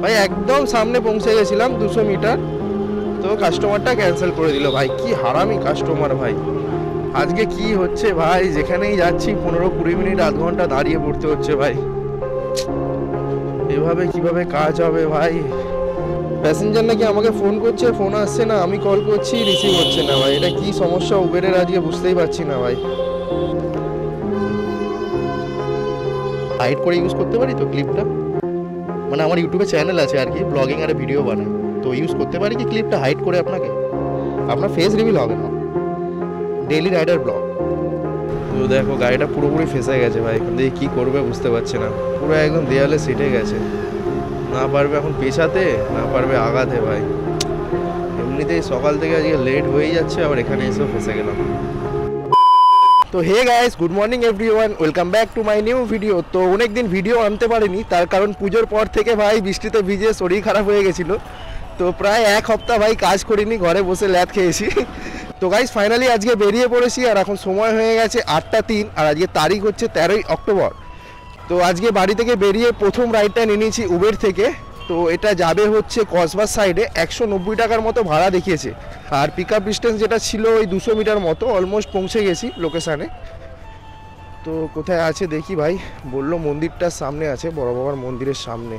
ভাই একদম সামনে পৌঁছে গেছিলাম 200 মিটার, তো কাস্টমারটা ক্যান্সেল করে দিল। ভাই কি হারামি কাস্টমার ভাই, আজকে কি হচ্ছে ভাই, যেখানেই যাচ্ছি 15-20 মিনিট আধ ঘন্টা দাঁড়িয়ে পড়তে হচ্ছে ভাই। এভাবে কিভাবে কাজ হবে ভাই? প্যাসেঞ্জার নাকি আমাকে ফোন করছে, ফোন আসছে না, আমি কল করছি রিসিভ হচ্ছে না ভাই। এটা কি সমস্যা উবেরের আজকে বুঝতেই পারছি না ভাই। হাইড করে ইউজ করতে পারি তো ক্লিপটা? মানে আমার ইউটিউবে চ্যানেল আছে আর কি, ব্লগিং আর ভিডিও বানাই, তো ইউজ করতে পারি কি ক্লিপটা হাইড করে? আপনার ফেস রিভিল হবে না, ডেইলি রাইডার ব্লগ। তো দেখো গাড়িটা পুরোপুরি ফেসে গেছে ভাই, এখান থেকে কী করবে বুঝতে পারছে না, পুরো একদম দেয়ালে সেটে গেছে। না পারবে এখন পেছাতে, না পারবে আগাতে ভাই। এমনিতেই সকাল থেকে আজকে লেট হয়েই যাচ্ছে, আবার এখানে এসেও ফেসে গেলাম। তো hey guys, good morning everyone, welcome back to my new video. তো অনেক দিন ভিডিও আনতে পারিনি, তার কারণ পুজোর পর থেকে ভাই বৃষ্টিতে ভিজে শরীর খারাপ হয়ে গেছিলো। তো প্রায় এক সপ্তাহ ভাই কাজ করিনি, ঘরে বসে ল্যাদ খেয়েছি। তো গাইস ফাইনালি আজকে বেরিয়ে পড়েছি, আর এখন সময় হয়ে গেছে 8টা 3, আর আজকে তারিখ হচ্ছে 13ই অক্টোবর। তো আজকে বাড়ি থেকে বেরিয়ে প্রথম রাইডটা নিয়ে নিয়েছি উবের থেকে। তো এটা যাবে হচ্ছে কসবার সাইডে, 190 টাকার মতো ভাড়া দেখিয়েছে। আর পিক আপ ডিস্টেন্স যেটা ছিল ওই 200 মিটার মতো, অলমোস্ট পৌঁছে গেছি লোকেশানে। তো কোথায় আছে দেখি ভাই, বললো মন্দিরটার সামনে আছে, বড় বাবার মন্দিরের সামনে।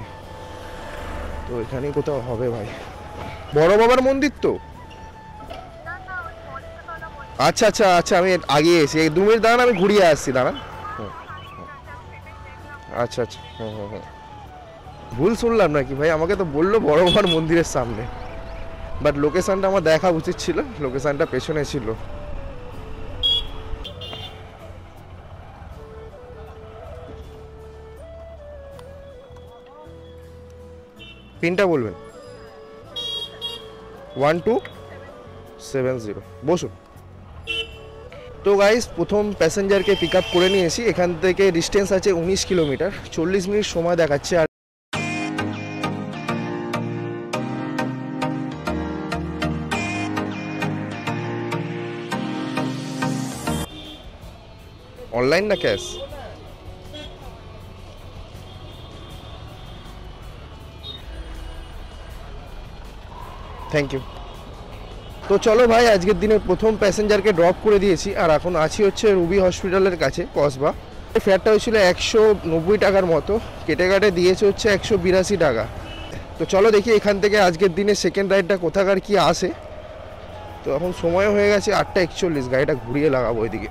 তো এখানেই কোথাও হবে ভাই, বড় বাবার মন্দির তো। আচ্ছা আচ্ছা আচ্ছা, আমি আগে এসে 2 মিনিট দাঁড়ান, আমি ঘুরিয়ে আসছি, দাঁড়ান। আচ্ছা আচ্ছা, হুম হুম হুম, ভুল শুনলাম নাকি ভাই? আমাকে তো বললো বড় বাবার মন্দিরের সামনে, বাট লোকেশানটা আমার দেখা উচিত ছিল, লোকেশানটা পেছনে ছিল। পিনটা বলবেন? 1270, বসুন। তো গাইস প্রথম প্যাসেঞ্জারকে পিক আপ করে নিয়েছি, এখান থেকে ডিস্টেন্স আছে 19 কিলোমিটার, 40 মিনিট সময় দেখাচ্ছে। আর অনলাইন না ক্যাশ? Thank you. তো চলো ভাই, আজকের দিনের প্রথম প্যাসেঞ্জারকে ড্রপ করে দিয়েছি, আর এখন আছি হচ্ছে রুবি হসপিটালের কাছে, কসবা। ফেয়ারটা হয়েছিল 190 টাকার মতো, কেটে কাটে দিয়েছে হচ্ছে 182 টাকা। তো চলো দেখি এখান থেকে আজকের দিনে সেকেন্ড রাইডটা কোথাকার কি আসে। তো এখন সময় হয়ে গেছে 8টা 41, গাড়িটা ঘুরিয়ে লাগাবো ওইদিকে।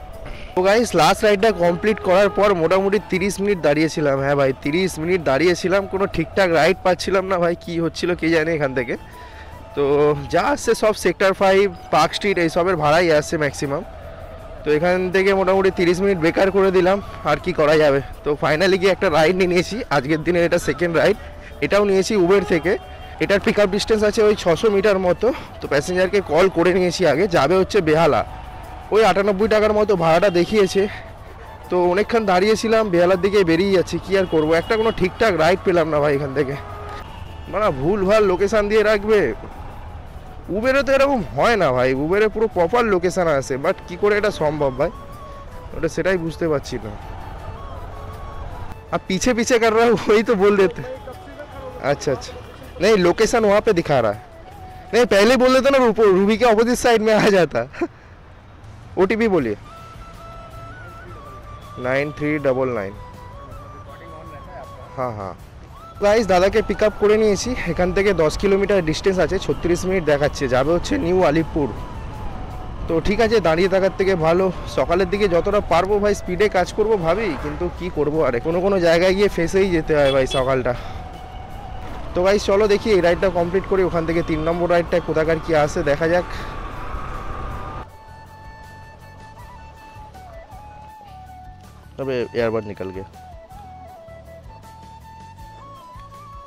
তো গাইস লাস্ট রাইডটা কমপ্লিট করার পর মোটামুটি 30 মিনিট দাঁড়িয়েছিলাম। হ্যাঁ ভাই 30 মিনিট দাঁড়িয়েছিলাম, কোনো ঠিকঠাক রাইড পাচ্ছিলাম না ভাই, কি হচ্ছিল কে জানে এখান থেকে। তো যা আসছে সব সেক্টর 5, পার্ক স্ট্রিট এইসবের ভাড়াই আসছে ম্যাক্সিমাম। তো এখান থেকে মোটামুটি 30 মিনিট বেকার করে দিলাম, আর কি করা যাবে। তো ফাইনালি গিয়ে একটা রাইড নিয়ে নিয়েছি, আজকের দিনে এটা সেকেন্ড রাইড। এটাও নিয়েছি উবের থেকে, এটার পিক আপ ডিস্টেন্স আছে ওই 600 মিটার মতো। তো প্যাসেঞ্জারকে কল করে নিয়েছি আগে, যাবে হচ্ছে বেহালা, ওই 98 টাকার মতো ভাড়াটা দেখিয়েছে। তো অনেকক্ষণ দাঁড়িয়েছিলাম, বেহালার দিকে বেরিয়ে যাচ্ছি, কি আর করবো, একটা কোনো ঠিকঠাক রাইড পেলাম না ভাই এখান থেকে। মানে ভুল ভাল লোকেশান দিয়ে রাখবে, উবেরে তো এরকম হয় না ভাই, উবেরে পুরো প্রপার লোকেশান আসে, বাট কি করে এটা সম্ভব ভাই, ওটা সেটাই বুঝতে পারছি না। अब पीछे पीछे कर रहा है वही तो बोल देते। अच्छा अच्छा, नहीं लोकेशन वहाँ पे दिखा रहा है, नहीं पहले बोल देते ना, रूबी के ऑपोजिट साइड में आ जाता। OTP बोलिए 9399। हाँ हाँ গাইস দাদাকে পিক আপ করে নিয়েছি, এখান থেকে 10 কিলোমিটার ডিস্টেন্স আছে, 36 মিনিট দেখাচ্ছে, যাবে হচ্ছে নিউ আলিপুর। তো ঠিক আছে, দাঁড়িয়ে থাকার থেকে ভালো সকালের দিকে যতটা পারবো ভাই স্পিডে কাজ করব ভাবি, কিন্তু কি করব, আর কোনো জায়গায় গিয়ে ফেসেই যেতে হয় ভাই সকালটা। তো গাইস চলো দেখি এই রাইডটা কমপ্লিট করি, ওখান থেকে 3 নম্বর রাইডটা কোথাকার কি আসে দেখা যাক। তবে এয়ারবাড নিকল গিয়ে,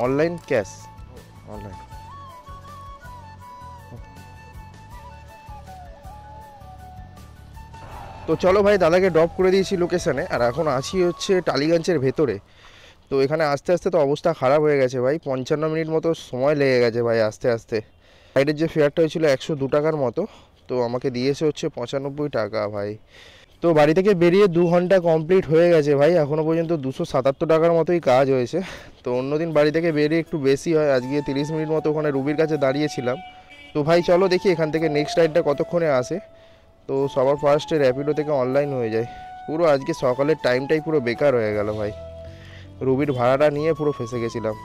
ऑनलाइन कैश ऑनलाइन। তো চলো ভাই দাদাকে ড্রপ করে দিয়েছি লোকেশানে, আর এখন আছি হচ্ছে টালিগঞ্জের ভেতরে। তো এখানে আস্তে আস্তে তো অবস্থা খারাপ হয়ে গেছে ভাই, 55 মিনিট মতো সময় লেগে গেছে ভাই আস্তে আস্তে। রাইডের যে ফেয়ারটা হয়েছিল 102 টাকার মতো, তো আমাকে দিয়েছে হচ্ছে 95 টাকা ভাই। তো বাড়ি থেকে বেরিয়ে 2 ঘন্টা কমপ্লিট হয়ে গেছে ভাই, এখনও পর্যন্ত 277 টাকার মতোই কাজ হয়েছে। তো অন্যদিন বাড়ি থেকে বেরিয়ে একটু বেশি হয়, আজকে 30 মিনিট মতো ওখানে রুবির কাছে দাঁড়িয়েছিলাম। তো ভাই চলো দেখি এখান থেকে নেক্সট রাইডটা কতক্ষণে আসে। তো সবার ফার্স্টে র্যাপিডো থেকে অনলাইন হয়ে যায়। পুরো আজকে সকালের টাইমটাই পুরো বেকার হয়ে গেল ভাই, রুবির ভাড়াটা নিয়ে পুরো ফেসে গেছিলাম।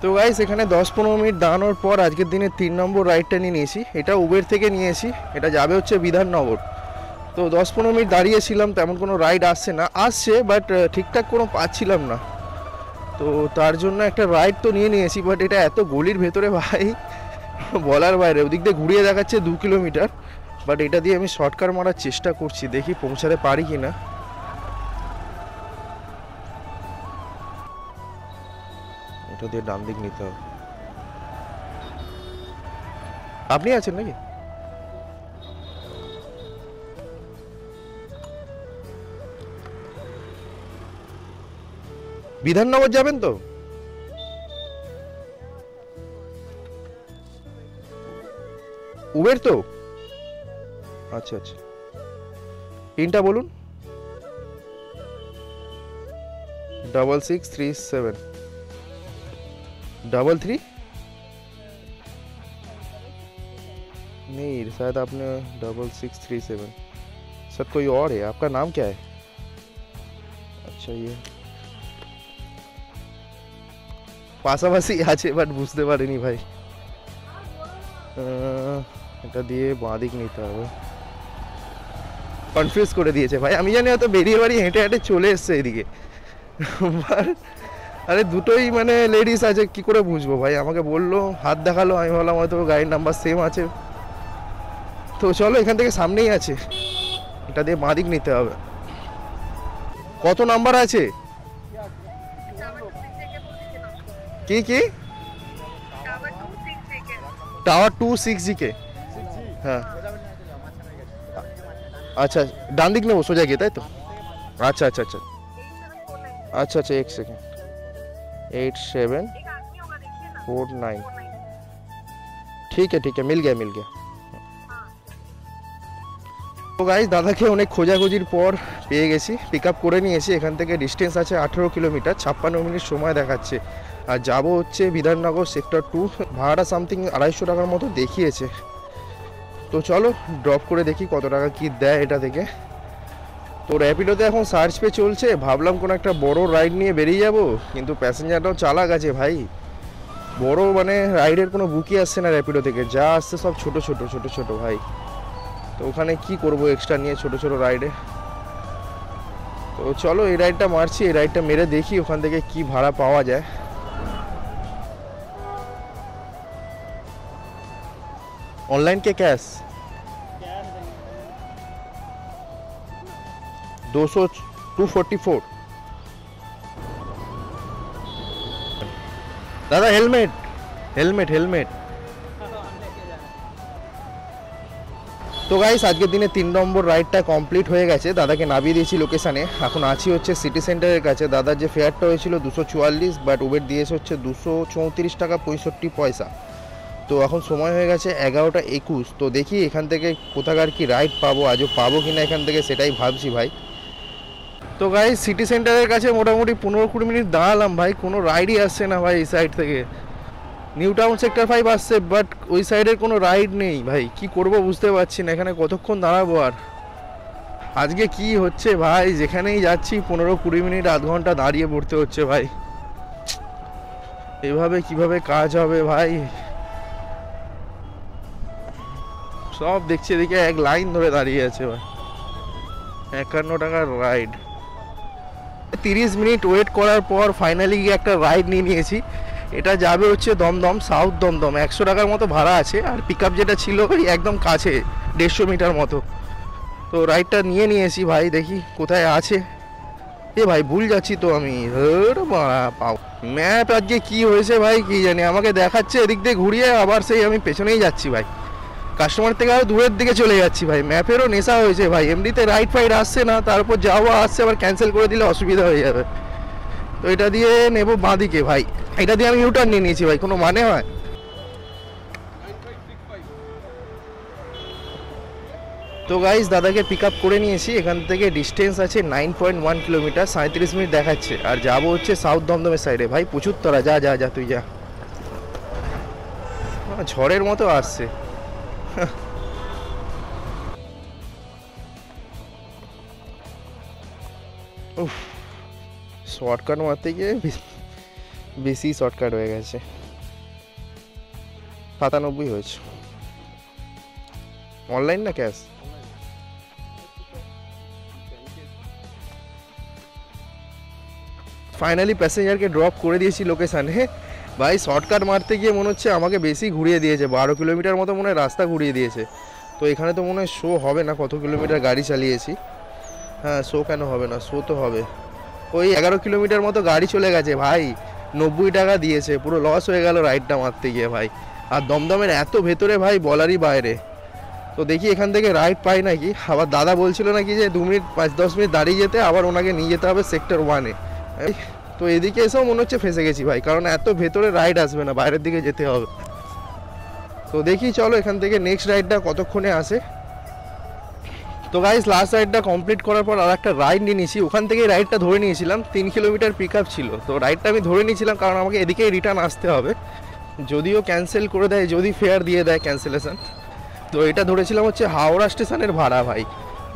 তো গাইস এখানে 10-15 মিনিট দাঁড়ানোর পর আজকের দিনে 3 নম্বর রাইডটা নিয়ে নিয়েছি। এটা উবের থেকে নিয়েছি, এটা যাবে হচ্ছে বিধাননগর। তো 10-15 মিনিট দাঁড়িয়েছিলাম, তেমন কোনো রাইড আসছে না, আসছে বাট ঠিকঠাক কোনো পাচ্ছিলাম না। তো তার জন্য একটা রাইড তো নিয়ে নিয়েছি, বাট এটা এত গলির ভেতরে ভাই বলার বাইরে। ওদিক দিয়ে ঘুরিয়ে দেখাচ্ছে 2 কিলোমিটার, বাট এটা দিয়ে আমি শর্টকাট মারার চেষ্টা করছি, দেখি পৌঁছাতে পারি কি না। এটা দিয়ে ডান দিক নিতে হবে। আপনি আছেন নাকি? বিধাননগর যাবেন তো? উবের তো? আচ্ছা আচ্ছা, পিনটা বলুন। 6637 33 नहीं शायद आपने 6637। सर कोई और है, आपका नाम क्या है? अच्छा ये পাশাপাশি আছে বাট বুঝতে পারিনি ভাই। এটা দিয়ে বাঁ দিক নিতে হবে, কনফিউজ করে দিয়েছে ভাই। আমি জানি হয়তো বেরিয়ে বাড়ি হেঁটে হেঁটে চলে এসছে এদিকে, আরে দুটোই মানে লেডিস আছে, কি করে বুঝবো ভাই? আমাকে বললো, হাত দেখালো, আমি ভাবলাম হয়তো গাড়ির নাম্বার সেম আছে। তো চলো এখান থেকে সামনেই আছে, এটা দিয়ে বাঁ দিক নিতে হবে। কত নাম্বার আছে? কি কি? টাওয়ার 26G কে? হ্যাঁ আচ্ছা, ডান দিক নেবো সোজা গিয়ে, তাই তো? আচ্ছা আচ্ছা আচ্ছা अच्छा अच्छा, एक सेकेंड। 8749 ठीक है मिल गया मिल गया। তো গাইস দাদাকে অনেক খোঁজাখুঁজির পর পেয়ে গেছি, পিক আপ করে নিয়েছি। এখান থেকে ডিস্টেন্স আছে 18 কিলোমিটার, 56 মিনিট সময় দেখাচ্ছে। আর যাব হচ্ছে বিধাননগর সেক্টর 2, ভাড়াটা সামথিং 250 টাকার মতো দেখিয়েছে। তো চলো ড্রপ করে দেখি কত টাকা কি দেয় এটা থেকে। তো র্যাপিডোতে এখন সার্চ পে চলছে, ভাবলাম কোনো একটা বড় রাইড নিয়ে বেরিয়ে যাব, কিন্তু প্যাসেঞ্জারটাও চালাক আছে ভাই। বড় মানে রাইডের কোনো বুকই আসছে না র্যাপিডো থেকে, যা আসছে সব ছোট ছোট ভাই। তো ওখানে কি করব এক্সট্রা নিয়ে ছোট রাইডে। তো চলো এই রাইডটা মারছি, এই রাইডটা মেরে দেখি ওখান থেকে কি ভাড়া পাওয়া যায়। ऑनलाइन के कैश 244 दादा हेलमेट हेलमेट हेलमेट। তো গাইস আজকের দিনে 3 নম্বর রাইডটা কমপ্লিট হয়ে গেছে, দাদাকে নামিয়ে দিয়েছি লোকেশানে। এখন আছি হচ্ছে সিটি সেন্টারের কাছে। দাদার যে ফেয়ারটা হয়েছিল 244, বাট উবের দিয়েছে হচ্ছে 234 টাকা 65 পয়সা। তো এখন সময় হয়ে গেছে 11টা 21। তো দেখি এখান থেকে কোথাকার কি রাইড পাবো, আজও পাবো কি না এখান থেকে, সেটাই ভাবছি ভাই। তো গাইস সিটি সেন্টারের কাছে মোটামুটি 15-20 মিনিট দাঁড়ালাম ভাই, কোনো রাইডই আসছে না ভাই। এই সাইড থেকে নিউ টাউন সেক্টর 5 আসছে, বাট ওই সাইডের কোনো রাইড নেই ভাই। কি করব বুঝতে পারছি না, এখানে কতক্ষণ দাঁড়াবো আর। আজকে কি হচ্ছে ভাই, যেখানেই যাচ্ছি 15-20 মিনিট আধ ঘন্টা দাঁড়িয়ে পড়তে হচ্ছে ভাই। এভাবে কিভাবে কাজ হবে ভাই? সব দেখছি এদিকে এক লাইন ধরে দাঁড়িয়ে আছে ভাই। 51 টাকার রাইড, 30 মিনিট ওয়েট করার পর ফাইনালি একটা রাইড নিয়ে নিয়েছি। এটা যাবে হচ্ছে দমদম, সাউথ দমদম। 100 টাকার মতো ভাড়া আছে, আর পিক আপ যেটা ছিল ওই একদম কাছে 150 মিটার মতো। তো রাইডটা নিয়ে নিয়েছি ভাই, দেখি কোথায় আছে। এ ভাই ভুল যাচ্ছি তো আমি, পাও ম্যাপ আজকে কি হয়েছে ভাই কি জানি, আমাকে দেখাচ্ছে এদিক দিয়ে ঘুরিয়ে, আবার সেই আমি পেছনেই যাচ্ছি ভাই। কাস্টমার থেকে আরও দূরের দিকে চলে যাচ্ছি ভাই। ম্যাপেরও নেশা হয়েছে ভাই, এমনিতে রাইড ফাইড আসছে না, তারপর যাওয়া আসছে, আবার ক্যান্সেল করে দিলে অসুবিধা হয়ে যাবে। তো এটা দিয়ে নেবো বাঁদিকে ভাই, এটা দিয়ে আমি ইউটার্ন নিয়ে নিয়েছি ভাই, কোনো মানে হয়? তো গাইস দাদাকে পিক আপ করে নিয়েছি, এখান থেকে ডিস্টেন্স আছে 9.1 কিলোমিটার, 37 মিনিট দেখাচ্ছে। আর যাবো হচ্ছে সাউথ দমদমের সাইডে। ভাই প্রচুর তরা, যা যা যা তুই যা। ঝড়ের মতো আসছে। উফ, শর্টকাট মারতে গিয়ে বেশি শর্টকাট হয়ে গেছে। 97 হয়েছে। অনলাইন না ক্যাশ? ফাইনালি প্যাসেঞ্জারকে ড্রপ করে দিয়েছি লোকেশানে। ভাই শর্টকাট মারতে গিয়ে মনে হচ্ছে আমাকে বেশি ঘুরিয়ে দিয়েছে, 12 কিলোমিটার মতো মনে হয় রাস্তা ঘুরিয়ে দিয়েছে। তো এখানে তো মনে হয় শো হবে না কত কিলোমিটার গাড়ি চালিয়েছি। হ্যাঁ, শো কেন হবে না, শো তো হবে। ওই 11 কিলোমিটার মতো গাড়ি চলে গেছে ভাই, 90 টাকা দিয়েছে, পুরো লস হয়ে গেল রাইডটা মারতে গিয়ে ভাই। আর দমদমের এত ভেতরে ভাই বলারই বাইরে। তো দেখি এখান থেকে রাইড পাই নাকি। আবার দাদা বলছিল নাকি যে 2 মিনিট 5-10 মিনিট দাঁড়িয়ে যেতে, আবার ওনাকে নিয়ে যেতে হবে সেক্টর 1-এ। তো এদিকে এসেও মনে হচ্ছে ফেসে গেছি ভাই, কারণ এত ভেতরে রাইড আসবে না, বাইরের দিকে যেতে হবে। তো দেখি চলো এখান থেকে নেক্সট রাইডটা কতক্ষণে আসে। তো গাইস লাস্ট রাইডটা কমপ্লিট করার পর আর একটা রাইড নিয়ে নিয়েছি, ওখান থেকে রাইডটা ধরে নিয়েছিলাম। 3 কিলোমিটার পিক আপ ছিল, তো রাইডটা আমি ধরে নিয়েছিলাম কারণ আমাকে এদিকেই রিটার্ন আসতে হবে। যদিও ক্যান্সেল করে দেয়, যদি ফেয়ার দিয়ে দেয় ক্যান্সেলেশন। তো এটা ধরেছিলাম হচ্ছে হাওড়া স্টেশনের ভাড়া ভাই।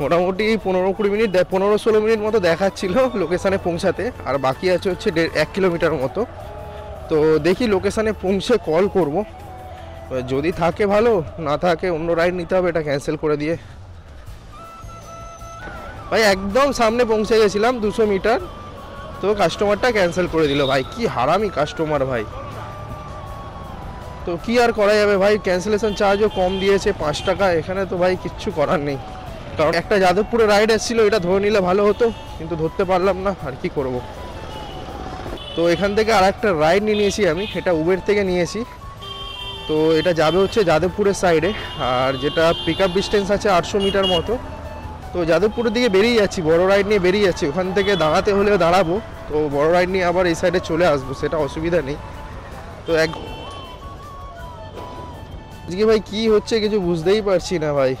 মোটামুটি 15-20 মিনিট 15-16 মিনিট মতো দেখাচ্ছিল লোকেশানে পৌঁছাতে, আর বাকি আছে হচ্ছে 1 কিলোমিটার মতো। তো দেখি লোকেশানে পৌঁছে কল করব, যদি থাকে ভালো, না থাকে অন্য রাইড নিতে হবে এটা ক্যান্সেল করে দিয়ে। ভাই একদম সামনে পৌঁছে গেছিলাম 200 মিটার, তো কাস্টমারটা ক্যান্সেল করে দিল ভাই। কি হারামি কাস্টমার ভাই। তো কি আর করা যাবে ভাই, ক্যান্সেলেশন চার্জও কম দিয়েছে 5 টাকা। এখানে তো ভাই কিচ্ছু করার নেই, কারণ একটা যাদবপুরে রাইড এসেছিলো, এটা ধরে নিলে ভালো হতো, কিন্তু ধরতে পারলাম না, আর কি করব। তো এখান থেকে আর একটা রাইড নিয়ে নিয়েছি আমি, এটা উবের থেকে নিয়েছি। তো এটা যাবে হচ্ছে যাদবপুরের সাইডে, আর যেটা পিক আপ ডিস্টেন্স আছে 800 মিটার মতো। তো যাদবপুরের দিকে বেরিয়ে যাচ্ছি, বড় রাইড নিয়ে বেরিয়ে যাচ্ছি। ওখান থেকে দাঁড়াতে হলেও দাঁড়াবো, তো বড় রাইড নিয়ে আবার এই সাইডে চলে আসবো, সেটা অসুবিধা নেই। তো আজকে ভাই কি হচ্ছে কিছু বুঝতেই পারছি না ভাই।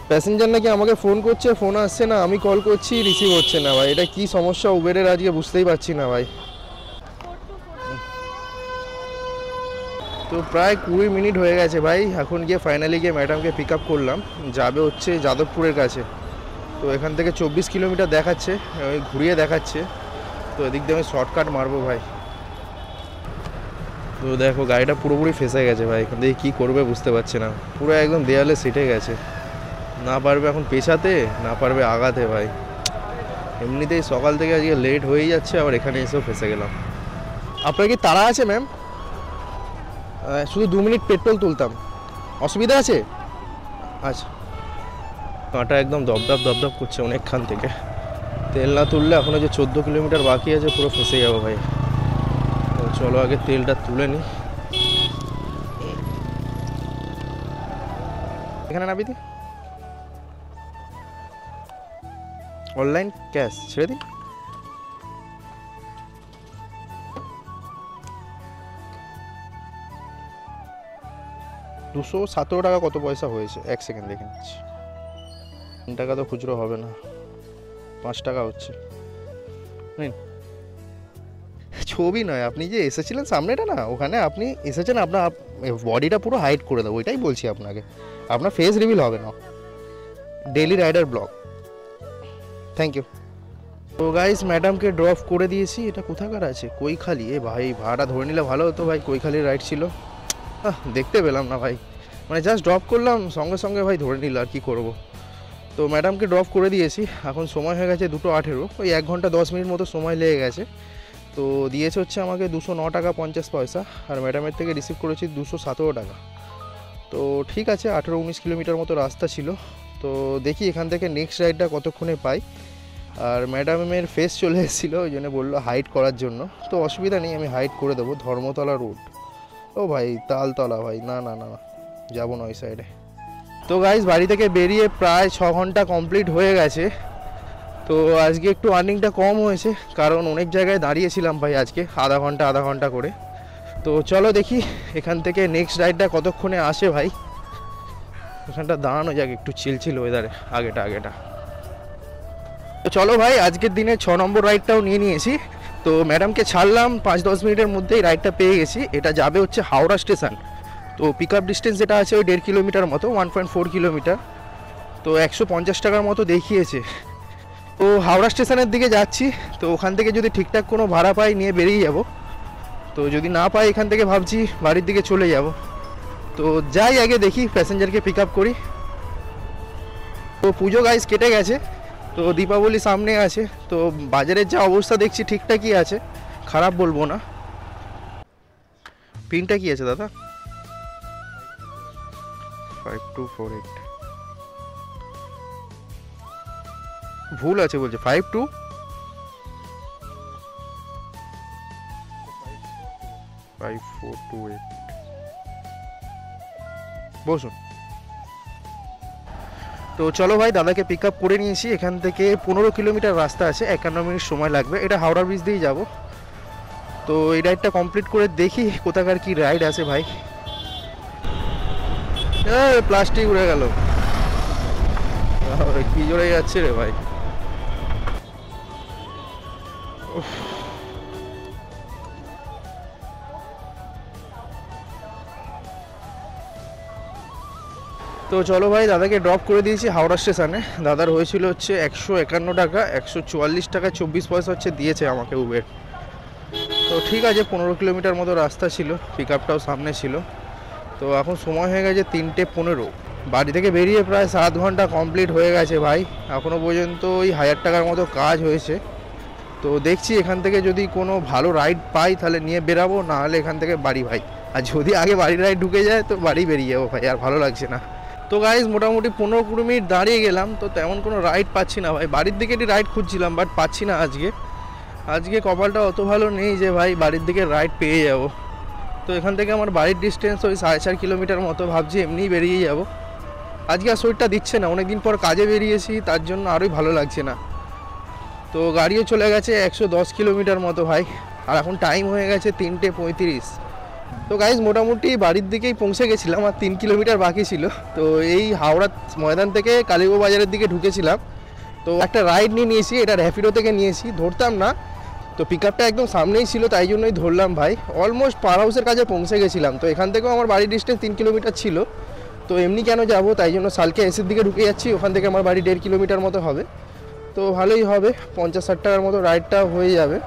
প্যাসেঞ্জার নাকি আমাকে ফোন করছে, ফোন আসছে না, আমি কল করছি রিসিভ হচ্ছে না ভাই। এটা কি সমস্যা উবেরের আজকে বুঝতেই পারছি না ভাই। তো প্রায় 20 মিনিট হয়ে গেছে ভাই, এখন গিয়ে ফাইনালি গিয়ে ম্যাডামকে পিক আপ করলাম, যাবে হচ্ছে যাদবপুরের কাছে। তো এখান থেকে 24 কিলোমিটার দেখাচ্ছে, ওই ঘুরিয়ে দেখাচ্ছে। তো এদিক দিয়ে আমি শর্টকাট মারবো ভাই। তো দেখো গাড়িটা পুরোপুরি ফেসে গেছে ভাই, এখান থেকে কী করবে বুঝতে পারছে না, পুরো একদম দেয়ালে সিটে গেছে। না পারবে এখন পেছাতে, না পারবে আগাতে ভাই। এমনিতেই সকাল থেকে আজকে লেট হয়েই যাচ্ছে, আবার এখানে এসেও ফেসে গেলাম। আপনার কি তাড়া আছে ম্যাম? শুধু 2 মিনিট পেট্রোল তুলতাম, অসুবিধা আছে? আচ্ছা। কাঁটা একদম দপদপ দপদপ করছে অনেকক্ষণ থেকে। তেল না তুললে এখনও যে 14 কিলোমিটার বাকি আছে, পুরো ফেসে যাবো ভাই। তো চলো আগে তেলটা তুলে নিই। এখানে নাবি দি, অনলাইন ক্যাশ ছেড়ে দিই। $217 টাকা কত পয়সা হয়েছে, 1 সেকেন্ড দেখে নিচ্ছি। 3 টাকা তো খুচরো হবে না, 5 টাকা হচ্ছে। ছবি নয়, আপনি যে এসেছিলেন সামনেটা না, ওখানে আপনি এসেছেন, আপনার বডিটা পুরো হাইড করে দেবো, ওইটাই বলছি আপনাকে। আপনার ফেস রিভিল হবে না। Daily rider vlog. Thank you. তো গাইস ম্যাডামকে ড্রপ করে দিয়েছি। এটা কোথাকার আছে? কৈখালি। এ ভাই ভাড়া ধরে নিলে ভালো হতো ভাই, কৈখালির রাইড ছিল। দেখতে পেলাম না ভাই, মানে জাস্ট ড্রপ করলাম, সঙ্গে সঙ্গে ভাই ধরে নিল, আর কি করব। তো ম্যাডামকে ড্রপ করে দিয়েছি, এখন সময় হয়ে গেছে 2:18, ওই 1 ঘন্টা 10 মিনিট মতো সময় লেগে গেছে। তো দিয়েছে হচ্ছে আমাকে 209 টাকা 50 পয়সা, আর ম্যাডামের থেকে রিসিভ করেছি 217 টাকা। তো ঠিক আছে, 18-19 কিলোমিটার মতো রাস্তা ছিল। তো দেখি এখান থেকে নেক্সট রাইডটা কতক্ষণে পাই। আর ম্যাডামের ফেস চলে এসেছিলো, ওই জন্য বললো হাইড করার জন্য। তো অসুবিধা নেই, আমি হাইড করে দেবো। ধর্মতলা রোড, ও ভাই তালতলা ভাই, না না না যাবো না ওই সাইডে। তো গাইস বাড়ি থেকে বেরিয়ে প্রায় 6 ঘন্টা কমপ্লিট হয়ে গেছে। তো আজকে একটু আর্নিংটা কম হয়েছে, কারণ অনেক জায়গায় দাঁড়িয়েছিলাম ভাই আজকে, আধা ঘন্টা করে। তো চলো দেখি এখান থেকে নেক্সট রাইডটা কতক্ষণে আসে ভাই। এখানটা দাঁড়ানো যাক একটু চিল ওয়েদারে আগেটা। তো চলো ভাই, আজকের দিনে 6 নম্বর রাইডটাও নিয়ে নিয়েছি। তো ম্যাডামকে ছাড়লাম 5-10 মিনিটের মধ্যেই রাইডটা পেয়ে গেছি। এটা যাবে হচ্ছে হাওড়া স্টেশন। তো পিক আপ ডিস্টেন্স যেটা আছে ওই 1.5 কিলোমিটার মতো, 1.4 কিলোমিটার। তো 150 টাকার মতো দেখিয়েছে। তো হাওড়া স্টেশনের দিকে যাচ্ছি। তো ওখান থেকে যদি ঠিকঠাক কোনো ভাড়া পাই নিয়ে বেরিয়ে যাব। তো যদি না পাই এখান থেকে ভাবছি বাড়ির দিকে চলে যাব। তো যাই আগে দেখি, প্যাসেঞ্জারকে পিক আপ করি। তো পুজো গাইস কেটে গেছে। তো দীপাবলি সামনে আছে। তো বাজারের যা অবস্থা দেখছি ঠিকঠাকই আছে, খারাপ বলবো না। পিনটা কি আছে দাদা? 5248 ভুল আছে বলছে। 5428 বসুন। তো চলো ভাই, দাদাকে পিক আপ করে নিয়েছি। এখান থেকে 15 কিলোমিটার রাস্তা আছে, 51 মিনিট সময় লাগবে। এটা হাওড়া ব্রিজ দিয়েই যাব। তো এই রাইডটা কমপ্লিট করে দেখি কোথাকার কি রাইড আছে ভাই। প্লাস্টিক উড়ে গেল, কি জোরে যাচ্ছে রে ভাই। তো চলো ভাই, দাদাকে ড্রপ করে দিয়েছি হাওড়া স্টেশনে। দাদার হয়েছিল হচ্ছে 151 টাকা, 144 টাকা 24 পয়সা হচ্ছে দিয়েছে আমাকে উবের। তো ঠিক আছে, 15 কিলোমিটার মতো রাস্তা ছিল, পিক আপটাও সামনে ছিল। তো এখন সময় হয়ে গেছে 3:15। বাড়ি থেকে বেরিয়ে প্রায় 7 ঘন্টা কমপ্লিট হয়ে গেছে ভাই। এখনও পর্যন্ত ওই 1000 টাকার মতো কাজ হয়েছে। তো দেখছি এখান থেকে যদি কোনো ভালো রাইড পাই তাহলে নিয়ে বেরাবো, নাহলে এখান থেকে বাড়ি ভাই। আর যদি আগে বাড়ির রাইড ঢুকে যায় তো বাড়ি বেরিয়ে যাবো ভাই, আর ভালো লাগছে না। তো গাইজ মোটামুটি 15-20 মিনিট দাঁড়িয়ে গেলাম। তো তেমন কোনো রাইড পাচ্ছি না ভাই। বাড়ির দিকে একটি রাইড খুঁজছিলাম, বাট পাচ্ছি না আজকে কপালটা অত ভালো নেই যে ভাই বাড়ির দিকে রাইড পেয়ে যাব। তো এখান থেকে আমার বাড়ির ডিস্টেন্স ওই 4.5 কিলোমিটার মতো, ভাবছি এমনিই বেরিয়ে যাব। আজকে আর শরীরটা দিচ্ছে না, অনেকদিন পর কাজে বেরিয়েছি, তার জন্য আরোই ভালো লাগছে না। তো গাড়িও চলে গেছে 110 কিলোমিটার মতো ভাই। আর এখন টাইম হয়ে গেছে 3:35। তো গাইজ মোটামুটি বাড়ির দিকেই পৌঁছে গেছিলাম, আর 3 কিলোমিটার বাকি ছিল। তো এই হাওড়া ময়দান থেকে কালীবাবু বাজারের দিকে ঢুকেছিলাম। তো একটা রাইড নিয়েছি, এটা র্যাপিডো থেকে নিয়েছি, ধরতাম না। তো পিক আপটা একদম সামনেই ছিল, তাই জন্যই ধরলাম ভাই। অলমোস্ট পাওয়ার হাউসের কাছে পৌঁছে গেছিলাম। তো এখান থেকেও আমার বাড়ির ডিস্টেন্স 3 কিলোমিটার ছিল। তো এমনি কেন যাব, তাই জন্য সালকে এসির দিকে ঢুকে যাচ্ছি। ওখান থেকে আমার বাড়ি 1.5 কিলোমিটার মতো হবে। তো ভালোই হবে, 50-60 টাকার মতো রাইডটা হয়ে যাবে।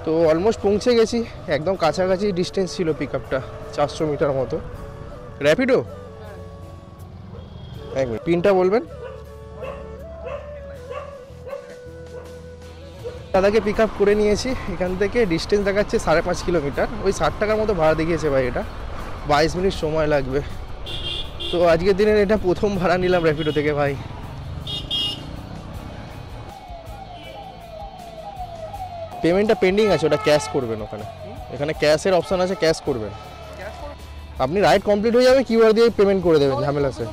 তো অলমোস্ট পৌঁছে গেছি, একদম কাছাকাছি ডিস্টেন্স ছিল পিক আপটা, 400 মিটার মতো। র্যাপিডো, এক মিনিট, পিনটা বলবেন। দাদাকে পিক আপ করে নিয়েছি। এখান থেকে ডিস্টেন্স দেখাচ্ছে 5.5 কিলোমিটার, ওই 60 টাকার মতো ভাড়া দেখিয়েছে ভাই। এটা 22 মিনিট সময় লাগবে। তো আজকের দিনের এটা প্রথম ভাড়া নিলাম র্যাপিডো থেকে ভাই। পেমেন্টটা পেন্ডিং আছে, ওটা ক্যাশ করবেন ওখানে। এখানে ক্যাশের অপশান আছে, ক্যাশ করবেন। আপনি রাইড কমপ্লিট হয়ে যাবে, কিউআর দিয়ে পেমেন্ট করে দেবেন, ঝামেলা আছে।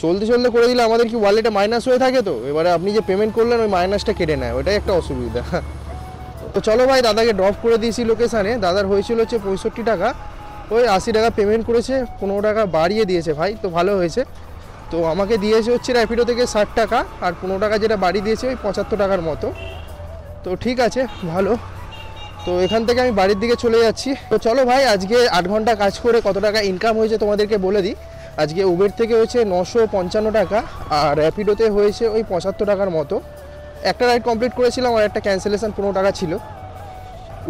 চলতে করে দিলে আমাদের কি ওয়ালেটে মাইনাস হয়ে থাকে। তো এবারে আপনি যে পেমেন্ট করলেন ওই মাইনাসটা কেটে নেয়, ওটাই একটা অসুবিধা। তো চলো ভাই, দাদাকে ড্রপ করে দিয়েছি লোকেশানে। দাদার হয়েছিল হচ্ছে 65 টাকা, ওই 80 টাকা পেমেন্ট করেছে, 15 টাকা বাড়িয়ে দিয়েছে ভাই। তো ভালো হয়েছে। তো আমাকে দিয়েছে হচ্ছে র্যাপিডো থেকে 60 টাকা, আর 15 টাকা যেটা বাড়ি দিয়েছে ওই 75 টাকার মতো। তো ঠিক আছে, ভালো। তো এখান থেকে আমি বাড়ির দিকে চলে যাচ্ছি। তো চলো ভাই, আজকে 8 ঘন্টা কাজ করে কত টাকা ইনকাম হয়েছে তোমাদেরকে বলে দিই। আজকে উবের থেকে হয়েছে 955 টাকা, আর র্যাপিডোতে হয়েছে ওই 75 টাকার মতো। একটা রাইড কমপ্লিট করেছিলাম, আর একটা ক্যান্সেলেশন 15 টাকা ছিল।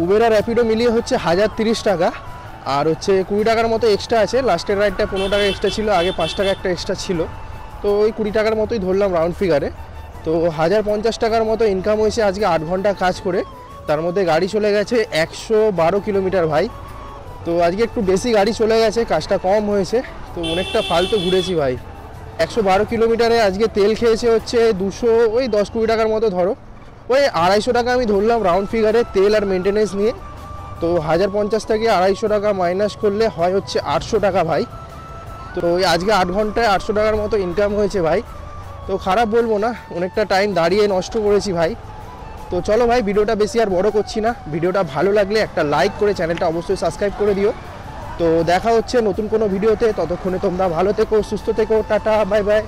উবের আর র্যাপিডো মিলিয়ে হচ্ছে 1030 টাকা, আর হচ্ছে 20 টাকার মতো এক্সট্রা আছে। লাস্টের রাইডটা 15 টাকা এক্সট্রা ছিল, আগে 5 টাকা একটা এক্সট্রা ছিল। তো ওই 20 টাকার মতোই ধরলাম রাউন্ড ফিগারে। তো 1050 টাকার মতো ইনকাম হয়েছে আজকে 8 ঘন্টা কাজ করে। তার মধ্যে গাড়ি চলে গেছে 112 কিলোমিটার ভাই। তো আজকে একটু বেশি গাড়ি চলে গেছে, কাজটা কম হয়েছে। তো অনেকটা ফালতু ঘুরেছি ভাই। 112 কিলোমিটারে আজকে তেল খেয়েছে হচ্ছে 200, ওই 10-20 টাকার মতো ধরো। ওই 250 টাকা আমি ধরলাম রাউন্ড ফিগারে, তেল আর মেনটেনেন্স নিয়ে। তো 1050 থেকে 250 টাকা মাইনাস করলে হয় হচ্ছে 800 টাকা ভাই। তো ওই আজকে 8 ঘন্টায় 800 টাকার মতো ইনকাম হয়েছে ভাই। তো খারাপ বলবো না, অনেকটা টাইম দাঁড়িয়ে নষ্ট করেছি ভাই। তো চলো ভাই, ভিডিওটা বেশি আর বড় করছি না। ভিডিওটা ভালো লাগলে একটা লাইক করে চ্যানেলটা অবশ্যই সাবস্ক্রাইব করে দিও। তো দেখা হচ্ছে নতুন কোনো ভিডিওতে, ততক্ষণে তোমরা ভালো থেকো, সুস্থ থেকো, টাটা বাই বাই।